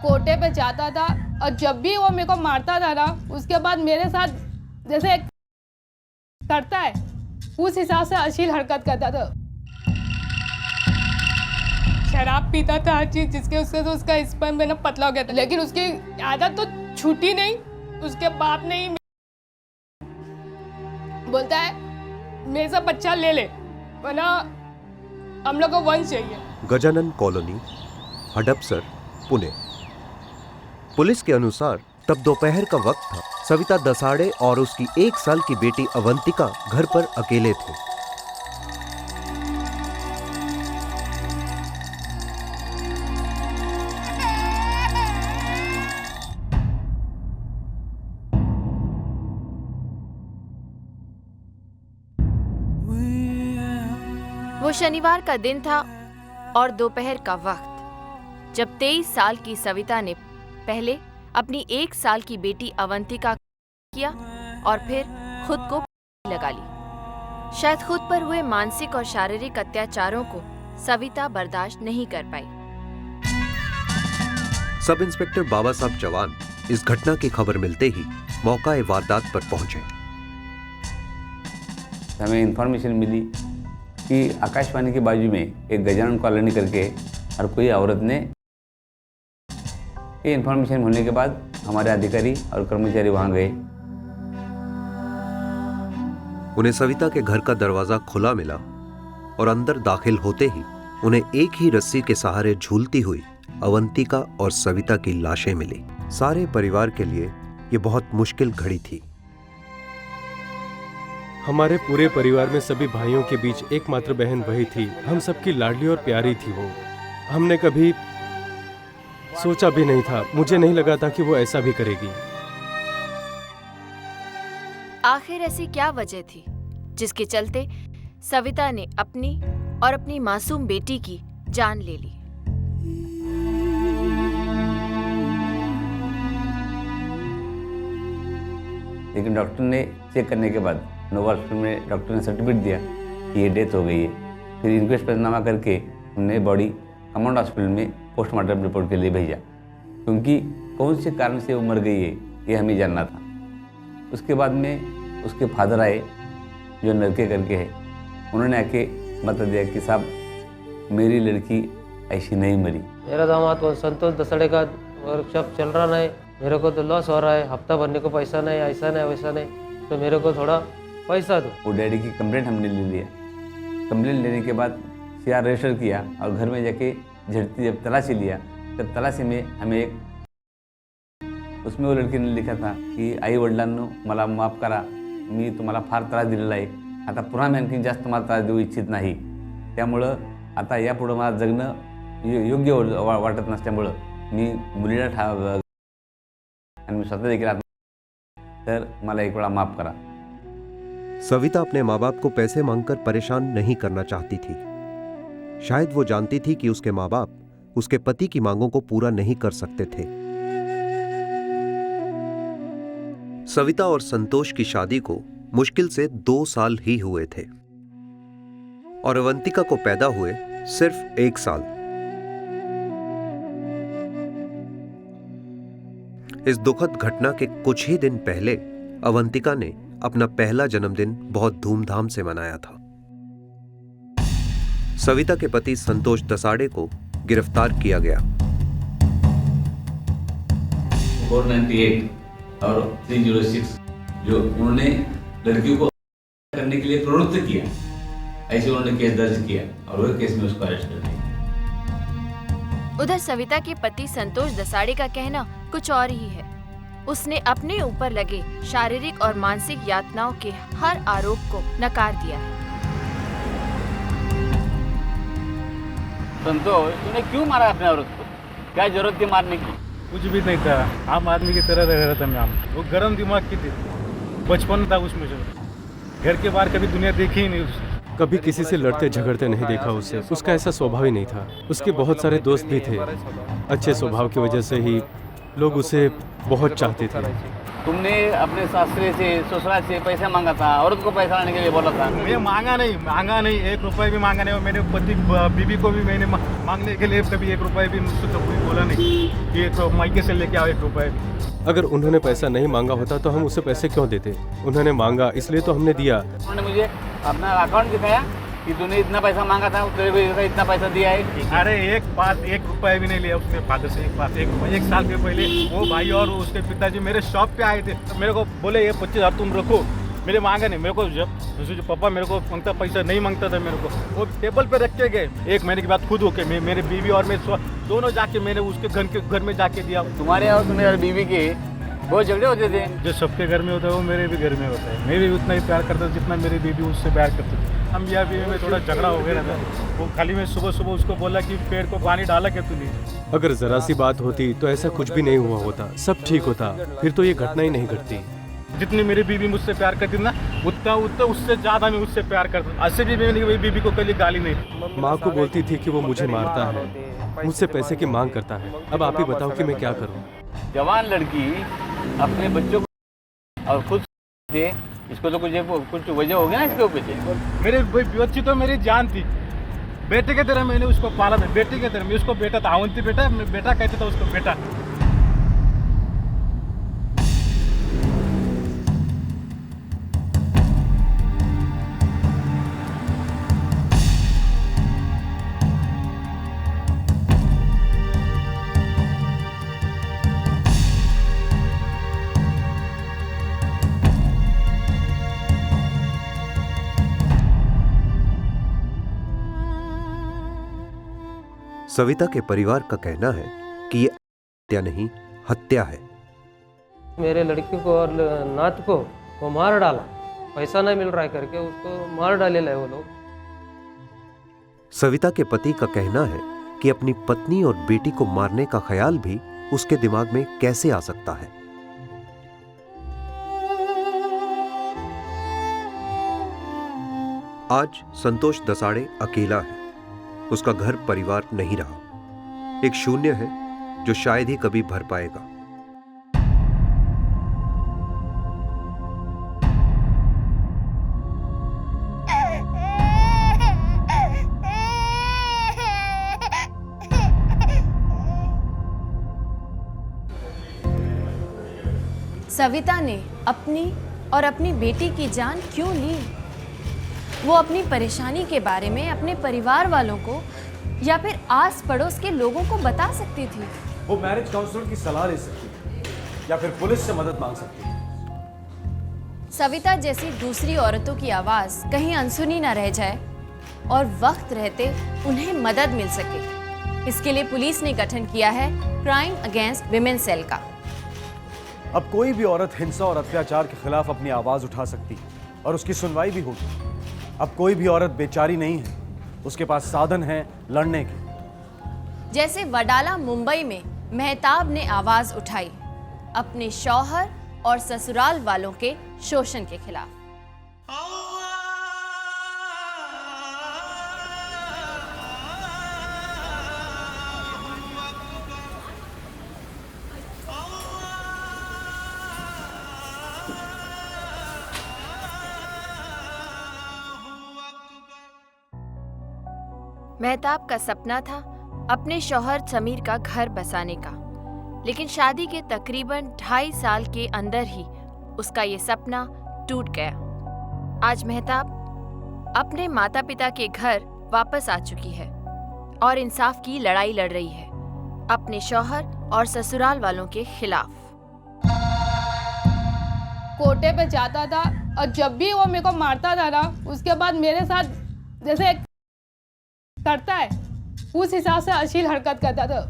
कोटे पे जाता था और जब भी वो मेरे को मारता था ना, उसके बाद मेरे साथ जैसे करता है उस हिसाब से अश्लील हरकत करता था। शराब पीता था, हर चीज, जिसके उससे तो उसका स्पर्म में ना पतला हो गया था, लेकिन उसकी आदत तो छूटी नहीं। उसके बाप ने ही बोलता है मेरे से बच्चा ले ले, वरना हम लोग को वंश चाहिए। गजानन कॉलोनी, हडपसर, पुणे। पुलिस के अनुसार तब दोपहर का वक्त था। सविता दसाड़े और उसकी 1 साल की बेटी अवंतिका घर पर अकेले थे। वो शनिवार का दिन था और दोपहर का वक्त, जब 23 साल की सविता ने पहले अपनी 1 साल की बेटी अवंतिका किया और फिर खुद को लगा ली। शायद खुद पर हुए मानसिक और शारीरिक अत्याचारों को सविता बर्दाश्त नहीं कर पाई। सब इंस्पेक्टर बाबा साहब जवान इस घटना की खबर मिलते ही मौका वारदात पर पहुंचे। हमें इंफॉर्मेशन मिली कि आकाशवाणी के बाजू में एक गजानन कॉलोनी करके और कोई औरत ने, ये इन्फॉर्मेशन होने के बाद हमारे अधिकारी और कर्मचारी वहां गए। उन्हें सविता के घर का दरवाजा खुला मिला और अंदर दाखिल होते ही उन्हें एक ही रस्सी के सहारे झूलती हुई अवंतिका और सविता की लाशें मिली। सारे परिवार के लिए ये बहुत मुश्किल घड़ी थी। हमारे पूरे परिवार में सभी भाइयों के बीच एकमात्र बहन वही थी। हम सबकी लाडली और प्यारी थी वो। हमने कभी सोचा भी नहीं था, मुझे नहीं लगा था कि वो ऐसा भी करेगी। आखिर ऐसी क्या वजह थी जिसके चलते सविता ने अपनी और अपनी मासूम बेटी की जान ले ली? लेकिन डॉक्टर ने चेक करने के बाद नोवा हॉस्पिटल में डॉक्टर ने सर्टिफिकेट दिया कि ये डेथ हो गई है। फिर इंक्वेस्ट पंचनामा करके हमने बॉडी कमांड हॉस्पिटल में पोस्टमार्टम रिपोर्ट के लिए भेजा, क्योंकि कौन से कारण से वो मर गई है ये हमें जानना था। उसके बाद में उसके फादर आए जो नरके करके है, उन्होंने आके बता दिया कि साहब मेरी लड़की ऐसी नहीं मरी। मेरा दामाद संतोष दसाड़े का वर्कशॉप चल रहा नहीं, मेरे को तो लॉस हो रहा है, हफ्ता भरने को पैसा नहीं, ऐसा नहीं वैसा नहीं, तो मेरे को थोड़ा पैसा दो। वो डैडी की कंप्लेंट हमने ले लिया। कंप्लेंट लेने के बाद CR रजिस्टर किया और घर में जाके झड़ती जब तलाशी लिया, तब तलाशी में हमें एक, उसमें वो लड़की ने लिखा था की आई वडिलांनो मला माफ करा, मी तुम्हाला फार त्रास दिलेला आहे, आता पुन्हा मी आणखी जास्त तुम्हाला त्रास देऊ इच्छित नाही, त्यामुळं आता यापुढं मला जगणं योग्य वाटत नसल्यामुळं मी मुलीला आणि मी स्वतः देखील तर मला एक वेळा माफ करा। सविता अपने माँ बाप को पैसे मांगकर परेशान नहीं करना चाहती थी। शायद वो जानती थी कि उसके माँ बाप उसके पति की मांगों को पूरा नहीं कर सकते थे। सविता और संतोष की शादी को मुश्किल से 2 साल ही हुए थे और अवंतिका को पैदा हुए सिर्फ 1 साल। इस दुखद घटना के कुछ ही दिन पहले अवंतिका ने अपना पहला जन्मदिन बहुत धूमधाम से मनाया था। सविता के पति संतोष दसाड़े को गिरफ्तार किया गया। 498 और 306 जो उन्होंने लड़कियों को करने के लिए प्रवृत्त किया, ऐसे उन्होंने केस दर्ज किया और वह केस में उसको अरेस्ट कर दिया। उधर सविता के पति संतोष दसाड़े का कहना कुछ और ही है। उसने अपने ऊपर लगे शारीरिक और मानसिक यातनाओं के हर आरोप को नकार दिया है। संतोष, तूने क्यों मारा अपने औरत को? क्या जरूरत थी मारने की? कुछ भी नहीं था, आम आदमी की तरह रह रहा था मैं। वो गर्म दिमाग की थी, बचपन था उसमें से, घर के बाहर कभी दुनिया देखी ही नहीं उसने। कभी किसी से लड़ते झगड़ते नहीं देखा उसे। उसका ऐसा स्वभाव ही नहीं था। उसके बहुत सारे दोस्त भी थे। अच्छे स्वभाव की वजह से ही लोग उसे बहुत चाहते थे। तुमने अपने सासरे से ससुराल से पैसा मांगा था, औरत को पैसा लाने के लिए बोला था। मैं मांगा नहीं, 1 रुपए भी मांगा नहीं। और मेरे पति बीबी को भी मैंने मांगने के लिए कभी 1 रुपए भी मुझसे तो कोई बोला नहीं कि 1 मायके से लेके आओ 1 रुपए भी। अगर उन्होंने पैसा नहीं मांगा होता तो हम उसे पैसे क्यों देते? उन्होंने मांगा इसलिए तो हमने दिया। उन्होंने मुझे अपना अकाउंट दिखाया कि तूने इतना पैसा मांगा था, तेरे को इतना पैसा दिया है। अरे 1 रुपए भी नहीं लिया उसके फादर से। एक साल के पहले वो भाई और उसके पिताजी मेरे शॉप पे आए थे, तो मेरे को बोले ये 25,000 तुम रखो। मेरे मांगा नहीं, मेरे को जो पापा मेरे को मांगता पैसा नहीं मांगता था मेरे को, वो टेबल पे रख के गए। 1 महीने के बाद खुद होके मेरे बीवी और मैं दोनों जाके मैंने उसके घर में जाके दिया। तुम्हारे और तुम्हारे बीवी के बहुत झगड़े होते थे। जो सबके घर में होता है वो मेरे भी घर में होता है। मैं भी उतना ही प्यार करता जितना मेरी बीवी उससे प्यार करती थी। हम या बीवी में थोड़ा झगड़ा हो गया था। वो खाली मैं सुबह उसको बोला कि पेड़ को पानी डाला क्या तूने। अगर जरा सी बात होती तो ऐसा कुछ भी नहीं हुआ होता, सब ठीक होता, फिर तो ये घटना ही नहीं घटती। जितनी मेरी बीवी मुझसे प्यार करती ना, उतना उससे ज़्यादा मैं उससे प्यार करता। ऐसे भी मेरी बीवी को कभी गाली नहीं। माँ को बोलती थी कि वो मुझे मारता है, मुझसे पैसे की मांग करता है। अब आप ही बताओ कि मैं क्या करूँ? जवान लड़की अपने बच्चों को और खुद दे, इसको तो कुछ वजह हो गया ना इसके ऊपर। मेरे बच्ची तो मेरी जान थी, बेटे के तरह मैंने उसको पाला था, बेटे के तरह। मैं उसको बेटा था, अवंती बेटा, मैं बेटा कहता था उसको बेटा। सविता के परिवार का कहना है कि ये हत्या नहीं, हत्या है। मेरे लड़की को और नात को वो मार डाला, पैसा नहीं मिल रहा है करके उसको मार डाले लाए वो लोग। सविता के पति का कहना है कि अपनी पत्नी और बेटी को मारने का ख्याल भी उसके दिमाग में कैसे आ सकता है। आज संतोष दसाड़े अकेला है। उसका घर परिवार नहीं रहा, एक शून्य है जो शायद ही कभी भर पाएगा। सविता ने अपनी और अपनी बेटी की जान क्यों ली? वो अपनी परेशानी के बारे में अपने परिवार वालों को या फिर आस पड़ोस के लोगों को बता सकती थी। वो मैरिज काउंसलर की सलाह ले सकती थी या फिर पुलिस से मदद मांग सकती थी। सविता जैसी दूसरी औरतों की आवाज कहीं अनसुनी न रह जाए और वक्त रहते उन्हें मदद मिल सके, इसके लिए पुलिस ने गठन किया है क्राइम अगेंस्ट विमेन सेल का। अब कोई भी औरत हिंसा और अत्याचार के खिलाफ अपनी आवाज उठा सकती है और उसकी सुनवाई भी होगी। अब कोई भी औरत बेचारी नहीं है, उसके पास साधन है लड़ने के। जैसे वडाला मुंबई में मेहताब ने आवाज उठाई अपने शौहर और ससुराल वालों के शोषण के खिलाफ। मेहताब का सपना था अपने शौहर समीर का घर बसाने का, लेकिन शादी के तकरीबन 2.5 साल के अंदर ही उसका ये सपना टूट गया। आज मेहताब अपने माता पिता के घर वापस आ चुकी है और इंसाफ की लड़ाई लड़ रही है अपने शौहर और ससुराल वालों के खिलाफ। कोटे पे जाता था और जब भी वो मेरे को मारता था ना, उसके बाद मेरे साथ जैसे करता है उस हिसाब से अश्लील हरकत करता था।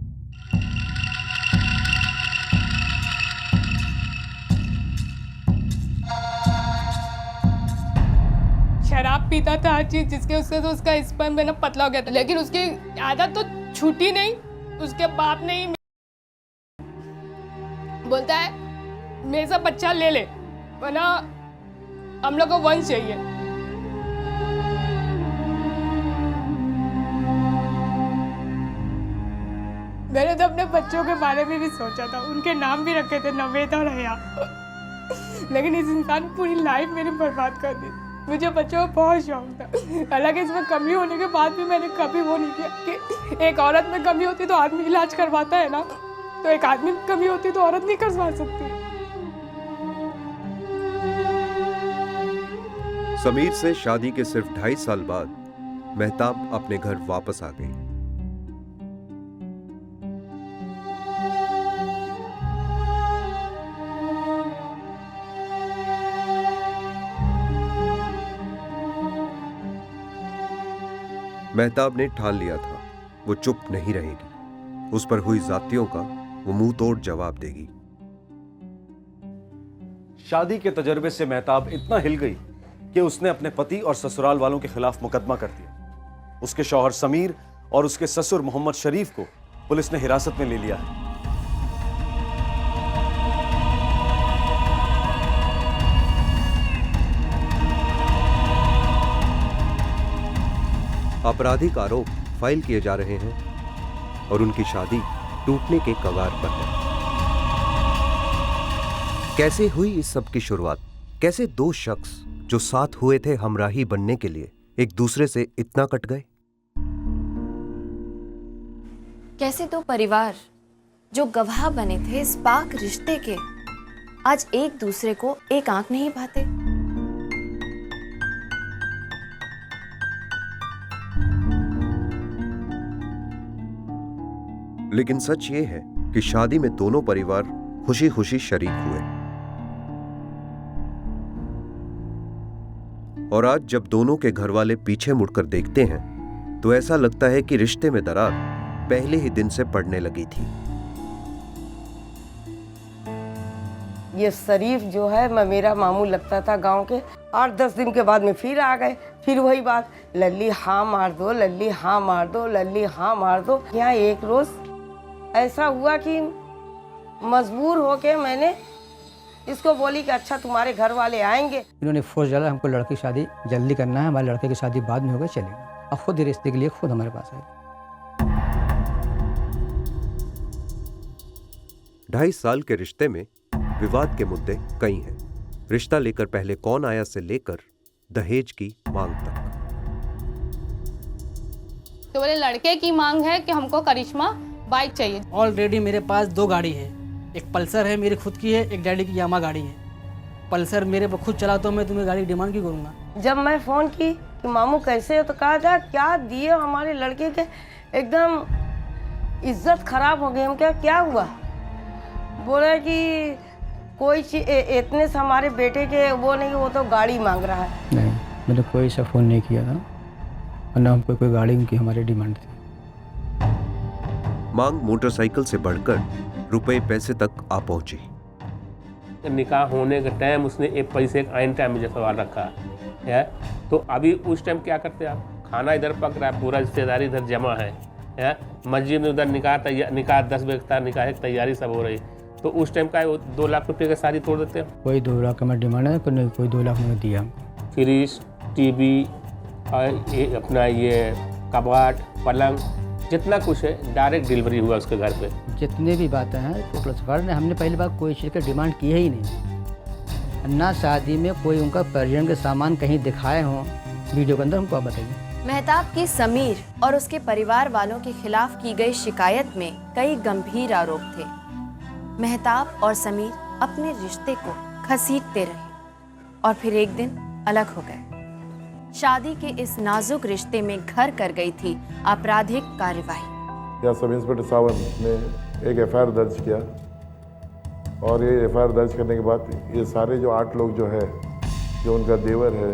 शराब पीता था, हर चीज जिसके उससे तो उसका स्पर्म में ना पतला हो गया था, लेकिन उसकी आदत तो छूटी नहीं। उसके बाप ने ही बोलता है मेरे से बच्चा ले ले, वरना हम लोग को वंश चाहिए। मैंने तो अपने बच्चों के बारे में भी सोचा था, उनके नाम भी रखे थे नवेद और हया। लेकिन इस इंसान ने पूरी लाइफ मेरी बर्बाद कर दी। मुझे बच्चों को बहुत शौक था, हालांकि इसमें कमी होने के बाद भी मैंने कभी वो नहीं किया कि एक औरत में कमी होती तो आदमी इलाज करवाता है ना, तो एक आदमी में कमी होती तो औरत नहीं करवा सकती। समीर से शादी के सिर्फ 2.5 साल बाद मेहताब अपने घर वापस आ गई। मेहताब ने ठान लिया था वो चुप नहीं रहेगी, उस पर हुई जातियों का वो मुंह तोड़ जवाब देगी। शादी के तजर्बे से मेहताब इतना हिल गई कि उसने अपने पति और ससुराल वालों के खिलाफ मुकदमा कर दिया। उसके शौहर समीर और उसके ससुर मोहम्मद शरीफ को पुलिस ने हिरासत में ले लिया है। आपराधिक आरोप फाइल किए जा रहे हैं और उनकी शादी टूटने के कगार पर है। कैसे हुई इस सब की शुरुआत? कैसे दो शख्स जो साथ हुए थे हमराही बनने के लिए एक दूसरे से इतना कट गए? कैसे दो परिवार जो गवाह बने थे इस पाक रिश्ते के, आज एक दूसरे को एक आंख नहीं भाते। लेकिन सच ये है कि शादी में दोनों परिवार खुशी खुशी शरीक हुए, और आज जब दोनों के घर वाले पीछे मुड़कर देखते हैं तो ऐसा लगता है कि रिश्ते में दरार पहले ही दिन से पड़ने लगी थी। ये शरीफ जो है मैं मेरा मामू लगता था गांव के, 8-10 दिन के बाद में फिर आ गए, फिर वही बात, लल्ली हाँ मार दो, लल्ली हाँ मार दो, लल्ली हाँ मार दो। यहाँ एक रोज ऐसा हुआ कि मजबूर होके मैंने इसको बोली कि अच्छा तुम्हारे घर वाले आएंगे। इन्होंने फोर्स डाला हमको लड़के की शादी जल्दी करना है, हमारे लड़के की शादी बाद में होगा चलेगा, और खुद रिश्ते के लिए खुद हमारे पास आए। 2.5 साल के रिश्ते में विवाद के मुद्दे कई हैं। रिश्ता लेकर पहले कौन आया से लेकर दहेज की मांग तक। तो बोले लड़के की मांग है कि हमको करिश्मा बाइक चाहिए। ऑलरेडी मेरे पास 2 गाड़ी है, एक पल्सर है मेरी खुद की है, एक डैडी की यामा गाड़ी है। पल्सर मेरे पर खुद चला तो मैं तुम्हें गाड़ी की डिमांड क्यों करूँगा। जब मैं फोन की कि मामू कैसे हो, तो कहा था क्या दिए हमारे लड़के के, एकदम इज्जत खराब हो गई। हम क्या हुआ, बोले कि कोई चीज इतने से हमारे बेटे के वो नहीं, वो तो गाड़ी मांग रहा है। नहीं, मैंने कोई सा फ़ोन नहीं किया था, और ना हमको कोई गाड़ी की हमारी डिमांड थी। मांग मोटरसाइकिल से बढ़कर रुपए पैसे तक आ पहुंची। निकाह होने के टाइम उसने एक पैसे का आइन टाइम में सवाल रखा है, तो अभी उस टाइम क्या करते आप, खाना इधर पक रहा है, पूरा रिश्तेदारी इधर जमा है, मस्जिद में उधर निकाह 10 बजे तक निकाह की तैयारी सब हो रही, तो उस टाइम का 2 लाख रुपये की शादी तोड़ देते हैं। कोई 2 लाख का मैं डिमांड है, कोई 2 लाख मैंने दिया हमको। फ्रिज, टीवी, अपना ये कबाट, पलंग, जितना कुछ है डायरेक्ट डिलीवरी हुआ उसके घर पे। जितने भी बातें हैं टोटल सफार ने, हमने पहली बार कोई चीज़ का डिमांड की ही नहीं, ना शादी में कोई उनका परिजन के सामान कहीं दिखाए हों वीडियो के अंदर, हमको आप बताइए। मेहताब की समीर और उसके परिवार वालों के खिलाफ की गई शिकायत में कई गंभीर आरोप थे। मेहताब और समीर अपने रिश्ते को घसीटते रहे और फिर एक दिन अलग हो गए। शादी के इस नाजुक रिश्ते में घर कर गई थी आपराधिक कार्यवाही। या सब इंस्पेक्टर सावन ने एक एफआईआर दर्ज किया, और ये एफआईआर दर्ज करने के बाद ये सारे जो 8 लोग जो है, जो उनका देवर है,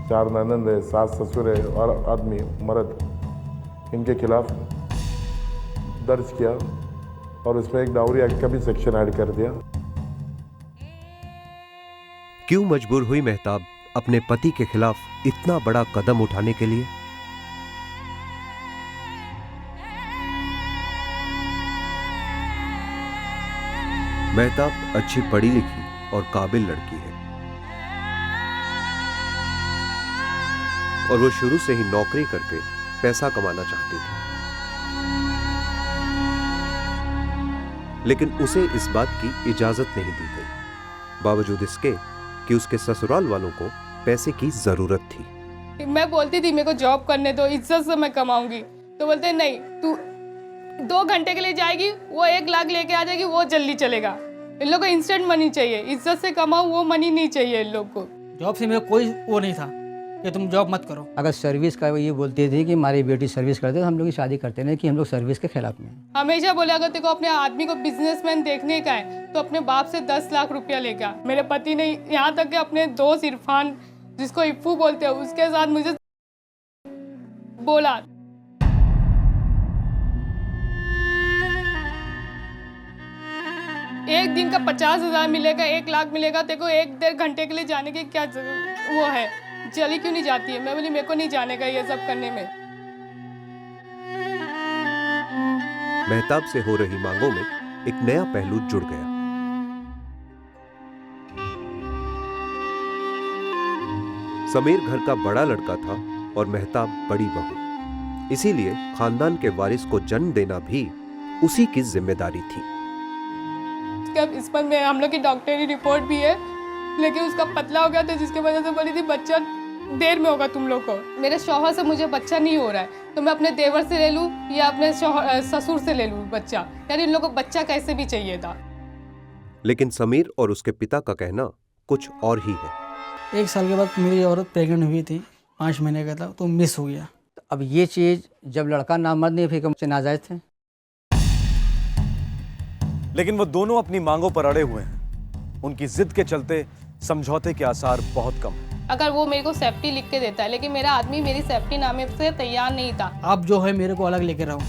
4 ननंद है, सास ससुर है और आदमी मर्द, इनके खिलाफ दर्ज किया, और इसमें एक डाउरी एक्ट का भी सेक्शन ऐड कर दिया। क्यों मजबूर हुई मेहताब अपने पति के खिलाफ इतना बड़ा कदम उठाने के लिए? मेहताब अच्छी पढ़ी लिखी और काबिल लड़की है, और वो शुरू से ही नौकरी करके पैसा कमाना चाहती थी, लेकिन उसे इस बात की इजाजत नहीं दी गई। बावजूद इसके कि उसके ससुराल वालों को पैसे की जरूरत थी। मैं बोलती थी मेरे को जॉब करने दो, इज्जत से मैं कमाऊंगी, तो बोलते नहीं, तू 2 घंटे के लिए जाएगी, वो 1 लाख लेके आ जाएगी, वो जल्दी चलेगा। इन लोग को इंस्टेंट मनी चाहिए, इज्जत से कमाओ, वो मनी नहीं चाहिए इन लोग को। जॉब से मेरा कोई वो नहीं था कि तुम जॉब मत करो। अगर सर्विस का ये बोलती थी कि हमारी बेटी सर्विस करते तो हम लोग की शादी करते नहीं, कि हम लोग सर्विस के खिलाफ में। हमेशा बोले अगर तेरे को अपने आदमी को बिजनेसमैन देखने का है तो अपने बाप से 10 लाख रुपया लेके आ। मेरे पति ने यहाँ तक कि अपने दोस्त इरफान, जिसको इफ्फू बोलते हैं, उसके साथ मुझे बोला एक दिन का 50,000 मिलेगा, 1 लाख मिलेगा, तेरे को 1-1.5 घंटे के लिए जाने की क्या वो है, चली क्यों नहीं जाती है? मैं बोली मेरे को नहीं जाने का ये सब करने में। मेहताब से हो रही मांगों में एक नया पहलू जुड़ गया। समीर घर का बड़ा लड़का था और मेहताब बड़ी बहू, इसीलिए खानदान के वारिस को जन्म देना भी उसी की जिम्मेदारी थी। इस पर में हम लोग की डॉक्टरी रिपोर्ट भी है, लेकिन उसका पतला हो गया था, जिसकी वजह से बोली थी बच्चा देर में होगा तुम लोग को। मेरे शौहर से मुझे बच्चा नहीं हो रहा है, तो मैं अपने देवर से ले लूं या अपने ससुर से ले लूं बच्चा, यानी इन लोगों को बच्चा कैसे भी चाहिए था। लेकिन समीर और उसके पिता का कहना कुछ और ही है। 1 साल के बाद मेरी औरत प्रेग्नेंट हुई थी, 5 महीने का था, तो मिस हो गया। अब ये चीज़ जब लड़का नामर्द नहीं, फिर मुझसे नाजायज थे। लेकिन वो दोनों अपनी मांगों पर अड़े हुए हैं। उनकी जिद के चलते समझौते के आसार बहुत कम हैं। अगर वो मेरे को सेफ्टी लिख के देता है, लेकिन मेरा आदमी मेरी सेफ्टी नामे से तैयार नहीं था। आप जो है मेरे को अलग लेके रहो।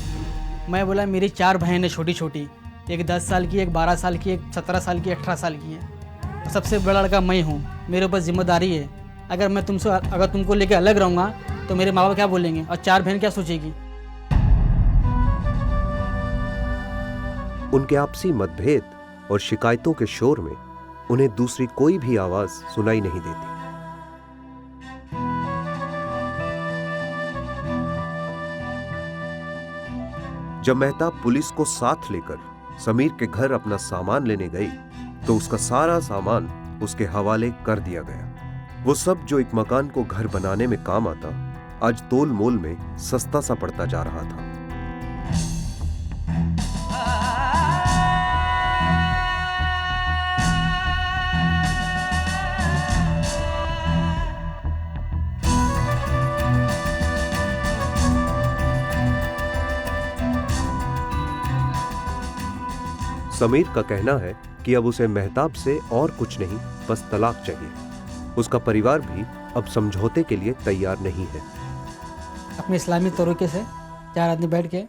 मैं बोला मेरी 4 बहनें छोटी छोटी, एक 10 साल की, एक 12 साल की, एक 17 साल की, 18 साल की है। सबसे बड़ा लड़का मैं हूँ, मेरे ऊपर जिम्मेदारी है। अगर तुमको लेके अलग रहूँगा तो मेरे माँ बाप क्या बोलेंगे और 4 बहन क्या सोचेगी। उनके आपसी मतभेद और शिकायतों के शोर में उन्हें दूसरी कोई भी आवाज सुनाई नहीं देती। जब मेहताब पुलिस को साथ लेकर समीर के घर अपना सामान लेने गई तो उसका सारा सामान उसके हवाले कर दिया गया। वो सब जो एक मकान को घर बनाने में काम आता, आज तोल मोल में सस्ता सा पड़ता जा रहा था। समीर का कहना है कि अब उसे मेहताब से और कुछ नहीं, बस तलाक चाहिए। उसका परिवार भी अब समझौते के लिए तैयार नहीं है। अपने इस्लामी तरीके से 4 आदमी बैठ के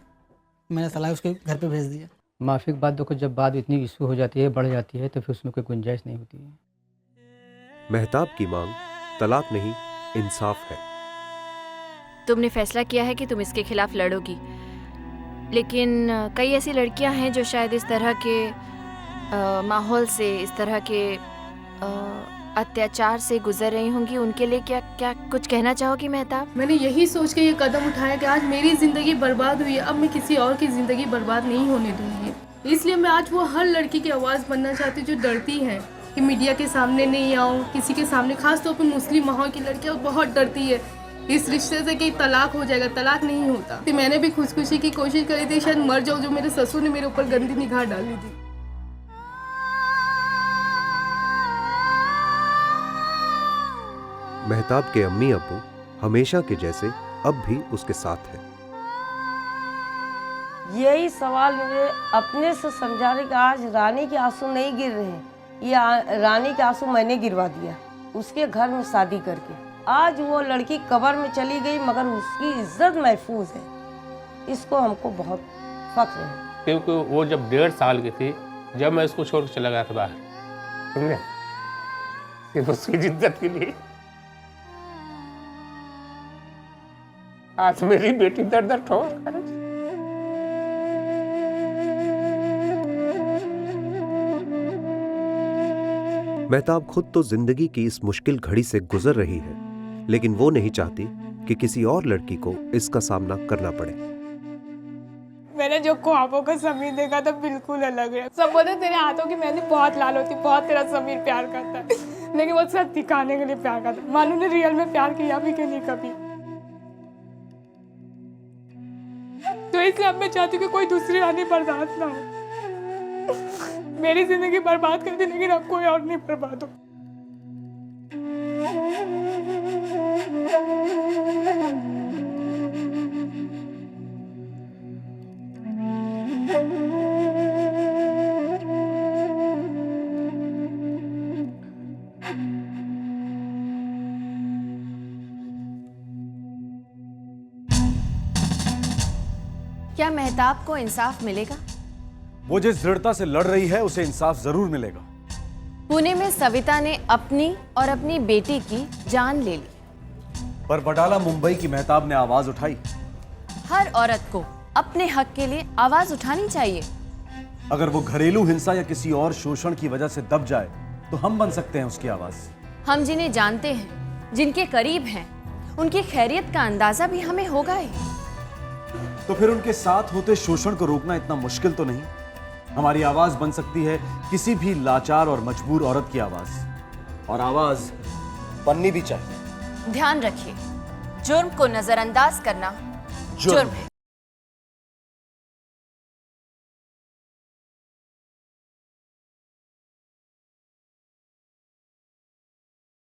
मैंने तलाक उसके घर पे भेज दिया। माफी की बात देखो, जब बात इतनी इशू हो जाती है, बढ़ जाती है, तो फिर उसमें कोई गुंजाइश नहीं होती है। मेहताब की मांग तलाक नहीं, इंसाफ है। तुमने फैसला किया है कि तुम इसके खिलाफ लड़ोगी, लेकिन कई ऐसी लड़कियां हैं जो शायद इस तरह के माहौल से, इस तरह के अत्याचार से गुजर रही होंगी। उनके लिए क्या कुछ कहना चाहोगी मेहताब? मैंने यही सोच के ये कदम उठाया कि आज मेरी ज़िंदगी बर्बाद हुई है, अब मैं किसी और की ज़िंदगी बर्बाद नहीं होने दूंगी। इसलिए मैं आज वो हर लड़की की आवाज़ बनना चाहती हूँ जो डरती है कि मीडिया के सामने नहीं आऊँ, किसी के सामने। खास तौर पर मुस्लिम माहौल की लड़कियाँ बहुत डरती है इस रिश्ते से कि तलाक हो जाएगा। तलाक नहीं होता। तो मैंने भी खुदकुशी की कोशिश करी थी, शायद मर जाऊँ, जो मेरे ससुर ने मेरे ऊपर गंदी निगाह डाली थी। मेहताब के अम्मी अब्बू हमेशा के जैसे अब भी उसके साथ है। यही सवाल मुझे अपने से समझाने का, आज रानी के आंसू नहीं गिर रहे हैं, ये रानी के आंसू मैंने गिरवा दिया उसके घर में शादी करके। आज वो लड़की कब्र में चली गई मगर उसकी इज्जत महफूज है, इसको हमको बहुत फख्र है। क्योंकि वो जब 1.5 साल की थी जब मैं उसको छोड़ के चला गया था बाहर, समझे, सिर्फ उसकी इज्जत के लिए। आज मेरी बेटी दर दर ठोकर खा रही है। मेहताब खुद तो जिंदगी की इस मुश्किल घड़ी से गुजर रही है, लेकिन वो नहीं चाहती कि किसी और लड़की को इसका सामना करना पड़े। मैंने जो ख्वाबों का समीर देखा था बिल्कुल अलग है। सब बोलते तेरे हाथों की मेहंदी बहुत लाल होती, बहुत तेरा समीर प्यार करता है, लेकिन वो सिर्फ दिखाने के लिए प्यार करता है। मालूम ने रियल में प्यार किया भी कि नहीं कभी। तो इसलिए अब मैं चाहती हूँ कि कोई दूसरी रानी बर्बाद ना हो। मेरी जिंदगी बर्बाद कर दी, लेकिन अब कोई और नहीं बर्बाद हो। क्या मेहताब को इंसाफ मिलेगा? वो जिस दृढ़ता से लड़ रही है उसे इंसाफ जरूर मिलेगा। पुणे में सविता ने अपनी और अपनी बेटी की जान ले ली, पर बडाला मुंबई की मेहताब ने आवाज उठाई। हर औरत को अपने हक के लिए आवाज उठानी चाहिए। अगर वो घरेलू हिंसा या किसी और शोषण की वजह से दब जाए तो हम बन सकते हैं उसकी आवाज। हम जिन्हें जानते हैं, जिनके करीब हैं, उनकी खैरियत का अंदाजा भी हमें होगा ही। तो फिर उनके साथ होते शोषण को रोकना इतना मुश्किल तो नहीं। हमारी आवाज बन सकती है किसी भी लाचार और मजबूर औरत की आवाज, और आवाज बननी भी चाहिए। ध्यान रखिए, जुर्म को नजरअंदाज करना जुर्म है।